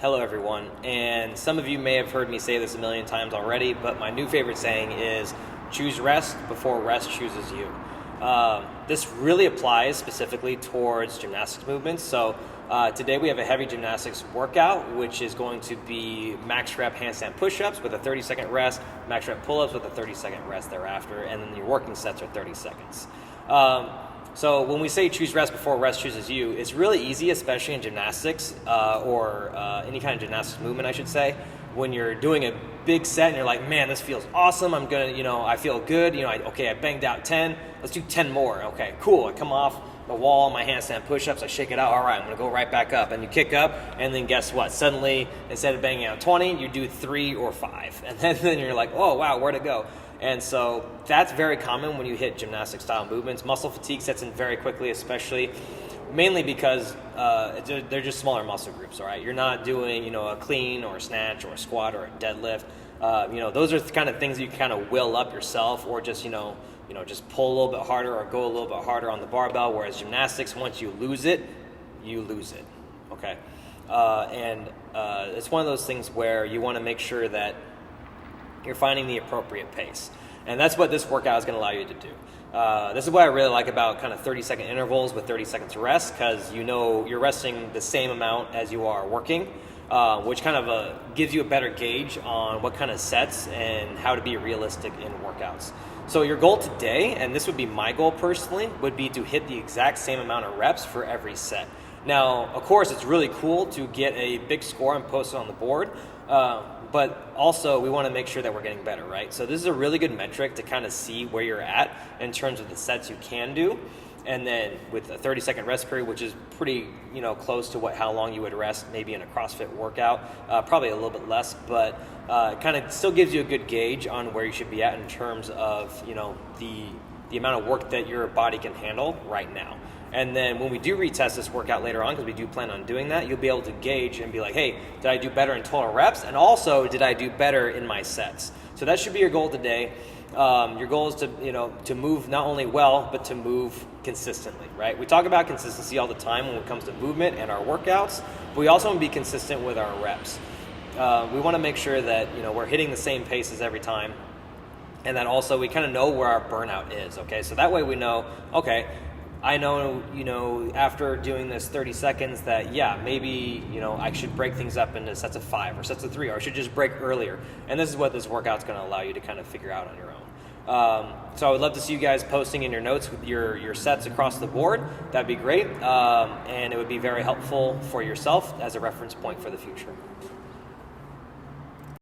Hello, everyone. And some of you may have heard me say this a million times already, but my new favorite saying is choose rest before rest chooses you. This really applies specifically towards gymnastics movements. So today we have a heavy gymnastics workout, which is going to be max rep handstand push-ups with a 30-second rest, max rep pull-ups with a 30-second rest thereafter, and then your working sets are 30 seconds. So when we say choose rest before rest chooses you, it's really easy, especially in gymnastics or any kind of gymnastics movement, I should say. When you're doing a big set and you're like, man, this feels awesome. I'm gonna, I feel good. I banged out 10. Let's do 10 more. Okay, cool. I come off the wall, my handstand push-ups. I shake it out. All right, I'm gonna go right back up. And you kick up, and then guess what? Suddenly, instead of banging out 20, you do 3 or 5, and then you're like, oh wow, where'd it go? And so that's very common when you hit gymnastic style movements. Muscle fatigue sets in very quickly, especially mainly because they're just smaller muscle groups, all right? You're not doing, a clean or a snatch or a squat or a deadlift. Those are the kind of things that you kind of will up yourself, or just, just pull a little bit harder or go a little bit harder on the barbell. Whereas gymnastics, once you lose it, you lose it, okay? It's one of those things where you want to make sure that you're finding the appropriate pace. And that's what this workout is going to allow you to do. This is what I really like about kind of 30-second intervals with 30 seconds rest, because you're resting the same amount as you are working, which kind of gives you a better gauge on what kind of sets and how to be realistic in workouts. So your goal today, and this would be my goal personally, would be to hit the exact same amount of reps for every set. Now, of course, it's really cool to get a big score and post it on the board, but also we want to make sure that we're getting better, right? So this is a really good metric to kind of see where you're at in terms of the sets you can do. And then with a 30-second rest period, which is pretty, close to how long you would rest maybe in a CrossFit workout, probably a little bit less, but kind of still gives you a good gauge on where you should be at in terms of, the amount of work that your body can handle right now. And then when we do retest this workout later on, because we do plan on doing that, you'll be able to gauge and be like, hey, did I do better in total reps? And also, did I do better in my sets? So that should be your goal today. Your goal is to move not only well, but to move consistently, right? We talk about consistency all the time when it comes to movement and our workouts, but we also want to be consistent with our reps. We want to make sure that, we're hitting the same paces every time, and that also we kind of know where our burnout is, okay? So that way we know, okay, I know, after doing this 30 seconds that, maybe, I should break things up into sets of 5 or sets of 3, or I should just break earlier. And this is what this workout's going to allow you to kind of figure out on your own. So I would love to see you guys posting in your notes with your sets across the board. That'd be great. And it would be very helpful for yourself as a reference point for the future.